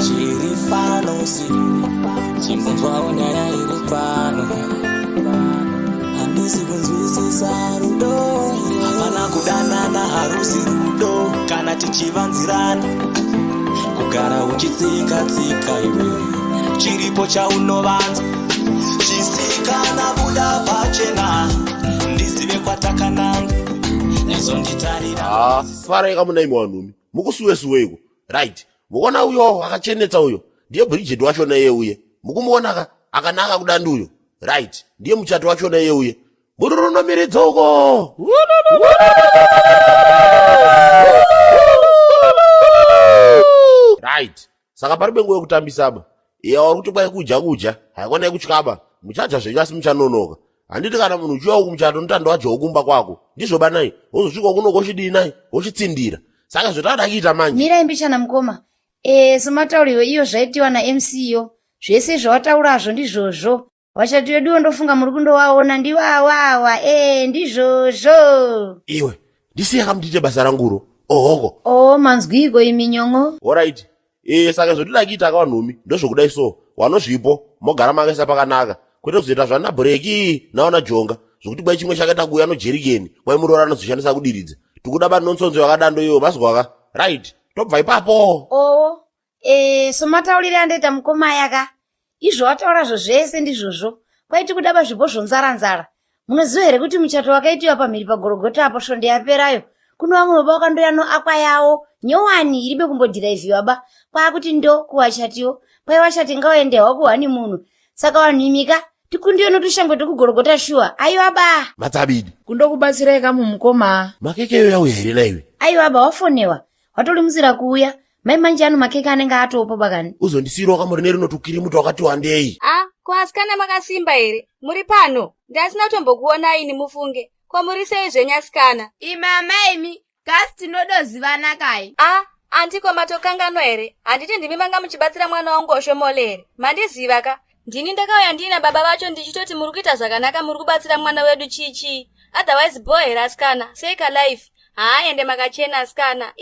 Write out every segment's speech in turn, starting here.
Chirifano si chimbonzwa unyaya iri pano handisi kunzwisisa rudo hapana kudanana harusi rudo kana tichivanzirana kugara uchitsika-tsika iwe chiripo chaunovanza chisikana buda pachena ndizive kwatakananga nezonditarira fareka munaimi wanhumi mukusuwe-suweko right mukuona uyo akachenetsa uyo ndiye Bridget wachona iye uye mukumuona akanaka kudanda uyo right ndiye muchato wachona iye uye mururunomiridza uko right saka paribe nguva yekutambisaba iye wari kuti kwai kudya haikona yekutyaba muchadya zvenyu asi muchanonoka handiti kana munhu uchiwa kumuchato notanda wacho wokumba kwako ndizvoba nai wozosvika kunoko chidii nai wochitsindira saka zvotada kuita manje mirai mbichana mukoma sematauriwo iyo zvaitiwa na-MC iyo zvese zvawataurazvo ndizvozvo vachati vedu wandofunga muri kundovaona ndiwawawa ndizvozvo iwe ndisiye kamutite basa ranguro ohoko manzwiko imi nyongo alright saka zvotoda kuita kavanhumi ndozvokudai so wanozvipo mogara makaisa pakanaka kwete kuzoita zvana bhureki naona jonga zvokuti kwai chimwe chakaita kuuya nojerikeni kwai murora anozoshandisa kudiridza tikuda bani nonsonzo yakadando iyo mazwaka right tobva ipapo somataurire andoita mukoma yaka izvo wataurazvo zvese ndizvozvo kwaiti kudaba zvipo zvonzara-nzara munoziva here kuti muchato wakaitiwa pamhiri pagorogota apo svondo yaperayo kuno vamwe baba vakandoya noakwa yawo nyowani iribe kumbodhiraivhiwa ba kwaakuti ndo kuwachatiwo kwai wachati ngaoendewa kuhani munhu saka vanhimika tikundiyo notushangwe tokugorogota shuwa aiwa ba matsabidi kundokubatsireka mumukoma makekeyo yauya here naiwe aiwa ba wafonewa watolimuzira kuuya mai manje ano makeke anenge atopo bakani uzondisiyirawo kamuri nerinotukiri muti wakati wandei kuasikana makasimba here muri pano ndasina kutombokuona ini mufunge kwamuri sei zvenyasikana imamaimi gasi tinodozivana kai andiko matokanganwa here handiti ndimi manga muchibatsira mwana wangu oshomole here mandiziva ka ndini ndakauya ndina baba vacho ndichitoti muri kuita zvakanaka muri kubatsira mwana wedu chichi otherwise boy here asikana seika life ende makachena asikana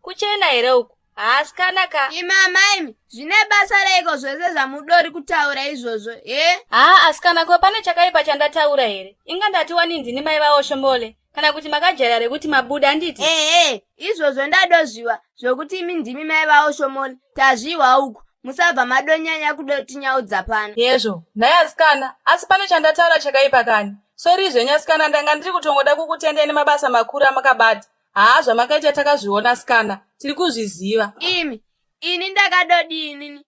kuchena here uku asikana ka imamaimi zvine basa reiko zvese zvamudori kutaura izvozvo asikana ko pane chakaipa chandataura here ingandati wani ndini mai vaoshomole kana kuti makajara rekuti mabuda anditi izvozvo ndadozviwa zvokuti imi ndimi mai vaoshomole tazviwa uku musabva madonyanya kudotinyaudza pano yezvo nhai asikana asi pane chandataura chakaipa kani sori zvenyasikana ndanga ndiri kutongoda kukutendeni mabasa makuru amakabata zvamakaita takazviona asikana tiri kuzviziva ini ndakadodini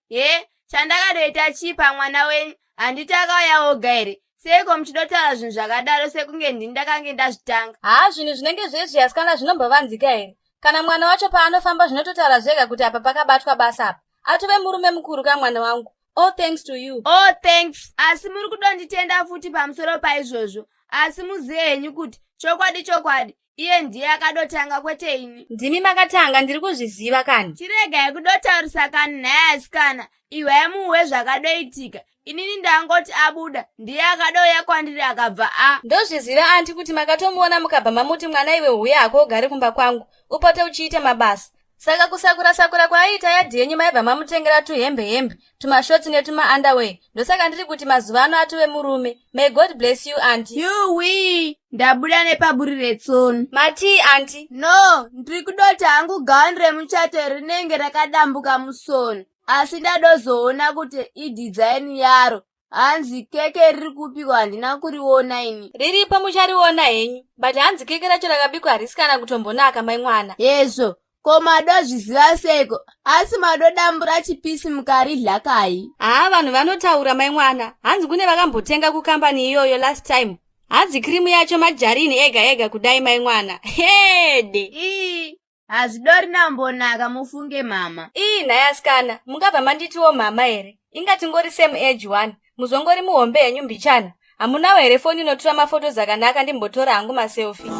chandakadoita chipa mwana wenyu handiti akauya oga here seiko muchidotaura zvinhu zvakadaro sekunge ndini ndakange ndazvitanga zvinhu zvinenge zvezvi asikana zvinombovanzika here kana mwana wacho paanofamba zvinototaura zvega kuti apa pakabatwa basa apa atove murume mukuru kamwana wangu thanks to you thanks asi muri kudonditenda futi pamusoro paizvozvo asi muzive henyu kuti chokwadi iye ndiye akadotanga kwete ini ndimi makatanga ndiri kuzviziva kani chiregai kudotaurisa kani naye asikana iwai muhwe zvakadoitika inini ndangoti abuda ndiye akadouya kwandiri akabva ndozviziva anti kuti makatomuona mukabva mamuti mwana iwe huye hako ugare kumba kwangu upote uchiita mabasa saka kusakura kwaaita yadhi yenyu maibva mamutengera tuhembe tumashoti netuma-underwear ndosaka ndiri kuti mazuva ano atuve murume. May God bless you auntie. Ndabuda nepaburi retsono. Mati auntie? No, ndiri kudoti hangu gauni remuchato rinenge rakadambuka musoro. Asi ndadozoona kuti idizaini yaro. Hanzi keke riri kupikwa handina kuriona ini. Riripo muchariona henyu, but hanzi keke racho rakabikwa harisi kana kutombonaka mai mwana. Yezo. Ko madozviziva seko, asi madodambura chipisi mukaridla kai. Vanhu vanotaura mai mwana. Hanzi kune vakambotenga kukambani iyoyo last time. Hanzi krimu yacho majarini ega kudai mai mwana. Hede. Hazvidori nambonaka mufunge mama. Naye asikana, mungabva manditiwo mama here. Ingati ngori same age one. Muzongori muhombe yenyu mbichana. Hamunawo here foni inotora mafoto zakanaka ndimbotora hangu maselfie.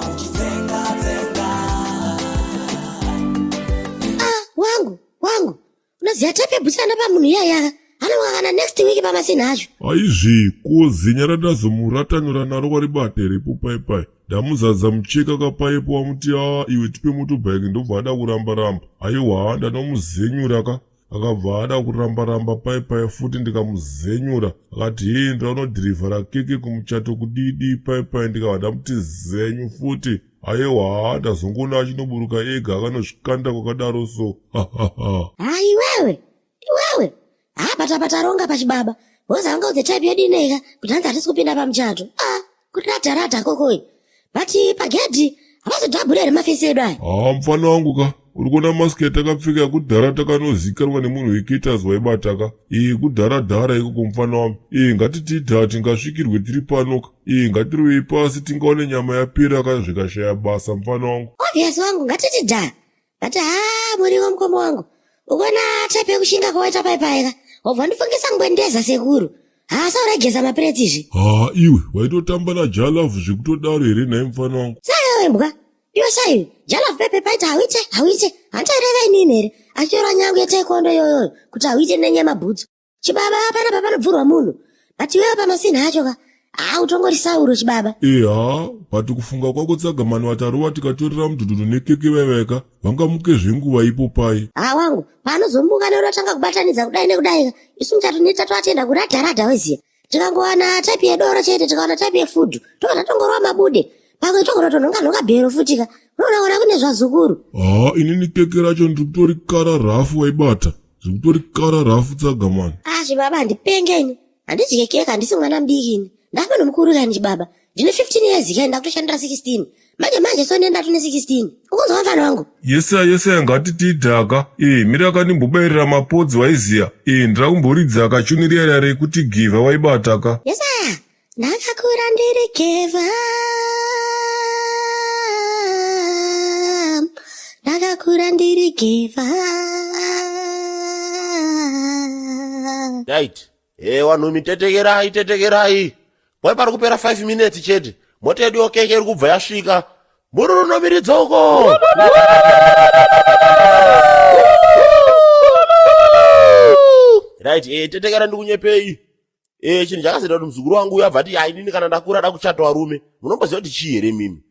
Wangu, unoziya tape buchana pamunhu yaya. Anowakana next week pamasina acho. Aizviko zinya randazomuratanura naro waribate ripo pai. Ndamuzadza mucheka kapaipo wamuti iwe tipe motobike ndobva ada kuramba. Aiwa ndanomuzenyura ka. akabva ada kuramba-ramba pai futi ndikamuzenyura. Akati hii ndaunodhirivhara keke kumuchato kudidi pai ndikavada muti zenyu futi. Aiwa ndazongona achinoburuka ega akanozvikanda kwakadaro so. Iwewe pataronga pachibaba wozanga udzechaipi yodineka kuti hanzi hatisi kupinda pamuchato. Kuti radharadha kokoi bati pagedhi havazodhabhuri here mafesi edu aya. Mfana wangu ka uri kuona masiketi akapfeka kudhara kanozikanwa nemunhu wekitasi waibataka. Kudharadhara ikoko mfana wami. Ngatitidha tingasvikirwe tiri panoka. Ngatirwei pasi tingaone nyama yapera zvikashaya basa mfana wangu. Obvious wangu ngatitidha. Bati muriwo mukoma wangu. Ukona chaipi yekushinga kwawaita paipaika. Wabva ndifungisa ngwendeza sekuru. Sauregeza mapiretizvi. Iwe waitotamba najalafu zvikutodaro here naye mfana wangu. Saka wembwa iwe saiwe jalafu pepe paita hawite hantaireva inini here achitora nyangu yetaikondo yoyoyo kuti hawite nenyama bhutsu. Chibaba panapa panobvurwa munhu bati iwewo pamasini hacho ka utongori sauro chibaba. Pati kufunga kwako tsagamani watarowa tikatorera mudhudhudhu nekeke vaiveka vangamuke zvenguva ipo pai. Wangu panozombuka neuratanga kubatanidza kudai nekudai isu muchatoneta toatenda kuradharadha weziya tikangowana taipi yedoro chete tikawana taipi yefudhu tokata tongorova mabude pamwe tokonotonhonga bhero futika unoona kune zvazukuru. Inini keke racho ndikutori kara rafu waibata zvikutori kara rafu tsagamani. Chibaba handipengeni handidyi keke handisi mwana mudikini ndapano mukuru kani chibaba ndine 15 years kani ndakutoshandira 16 manje so nenda tune 16 ukunzwa mfana wangu. Yesa ngatitidhaka. Mira kanimbobayirira mapodzi waiziya. Ndira kumboridza akachunirira rekuti givha waibataka. Yesa ndakakura ndiri givha. Ndakakura ndiri givha. Right. Wanhu tetekerai. Wai pari kupera 5 minutes chete. Mota yedu yokeke iri kubva yasvika. Murunomiridza uko. Right, tetekera ndikunyepei. Chinhu chakazenda kuti muzukuru wangu uyu abva ati inini kana ndakura da kuchata varume. Munomboziva kuti chii here mimi.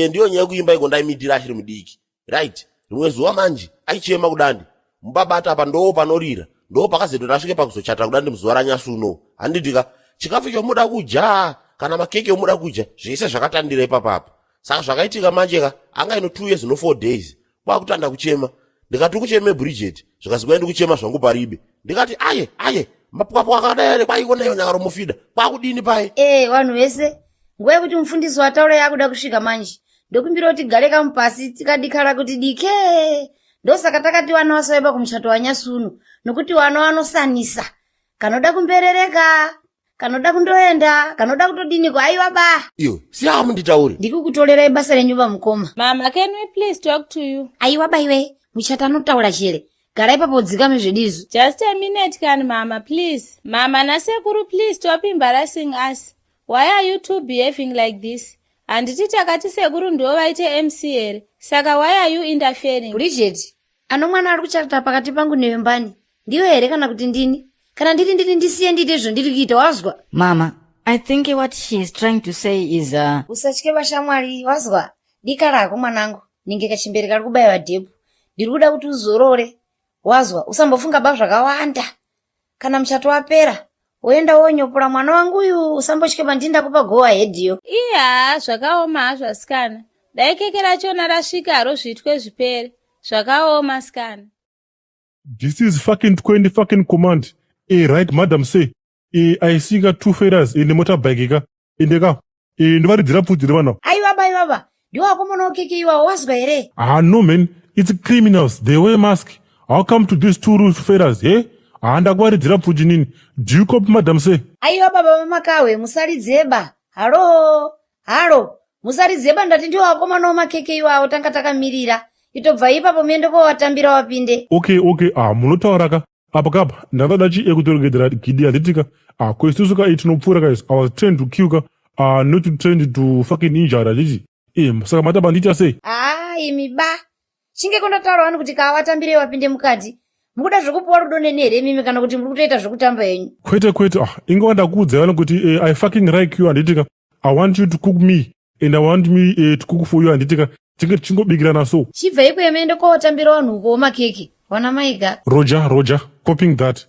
Ndiyo nyaya yekuimba iko ndaimitira achiri mudiki. Right. Rimwe zuva manje aichema kudandi. Mubaba apa ndo panorira. Ndo pakazenda ndasvike pakuzochata kudandi muzuva ranyasuno. Handidika chikafu chomuda kudya kana makeke omuda kudya zvese zvakatandira ipapapa. Saka zvakaitika manje ka anga ino 2 years no 4 days. Kwakutanda kuchema. Ndikati kucheme Bridget, zvikazibwa kuchema zvangu paribe. Ndikati aye mapwapo akadai kwaikona iyo nyangaro mufida. Kwakudini pai? Vanhu vese nguva yekuti mufundisi wataura yakuda kusvika manje ndokumbira kuti galeka mupasi tikadikara kuti dike. Ndosaka takati vana vasaiba kumuchato wanyasuno nokuti vana vanosanisa. Kanoda kumberereka, kanoda kundoenda, kanoda kutodini kwaiwa ba. Iyo, siyamu nditaure. Ndikukutolerai basa renyumba mukoma. Mama, can we please talk to you? Aiwa baiwe, muchata anotaura chile. Garai papo dzikame zvidizo. Just a minute can mama, please. Mama nasekuru, please stop embarrassing us. Why are you two behaving like this? Handiti takati sekuru ndo vaite MC here. Saka why are you interfering? Bridget, ano mwana ari kuchata pakati pangu nevembani. Ndiyo here kana kuti ndini? Kana ndiri ndisiye ndite zvondiri kuita wazwa? Mama, I think what she is trying to say is usatye vashamwari wazwa? Dika rako mwanangu, ninge kachimbere kari kubayiwa dhebhu. Ndiri kuda kuti uzorore. Wazwa, usambofunga ba zvakawanda. Kana muchato wapera, woenda wonyopora mwana wangu uyu usambotye pandinda kupa go ahead yo. Zvakaoma zvasikana. Dai keke rachona rasvika haro zvitwe zvipere. Zvakaoma sikana. This is fucking 20 fucking command. Right, madam say. I see 2 feathers in the motorbike in the car. Ndivaridzira pfudzi revana. Aiwa. Ndiwo akomona okeke iwa wazwa here? No man, it's criminals. They wear mask. How come to these 2 feathers, ndakuvaridzira pfudzi nini? Do you copy, madam say? Aiwa baba mamakawe, musaridzeba. Halo. Musaridzeba ndati ndiwo akomana omakeke iwawo tanga takamirira. Itobva ipapo muende kowatambira wapinde. Okay, munotauraka. Apakapa, ndavada ekutorogedzera gidhi handitika. Kwesusu ka itinopfuura guys. I was trained to kill not to trained to fucking injure handiti. Saka mataba ndita sei? Imi ba. Chinge kundotaura vanhu kuti kawatambire wapinde mukati. Mukuda zvekupuwa rudo nenhere mimi kana kuti muri kutoita zvekutamba yenyu? Kwete. Inga ndakuudza vanhu kuti I fucking like you handitika. I want you to cook me and I want me to cook for you handitika. Tinge tichingobikirana so. Chibva ikweyo muende kowatambira vanhu uko makeke. Wana maiga. Roger, copying that.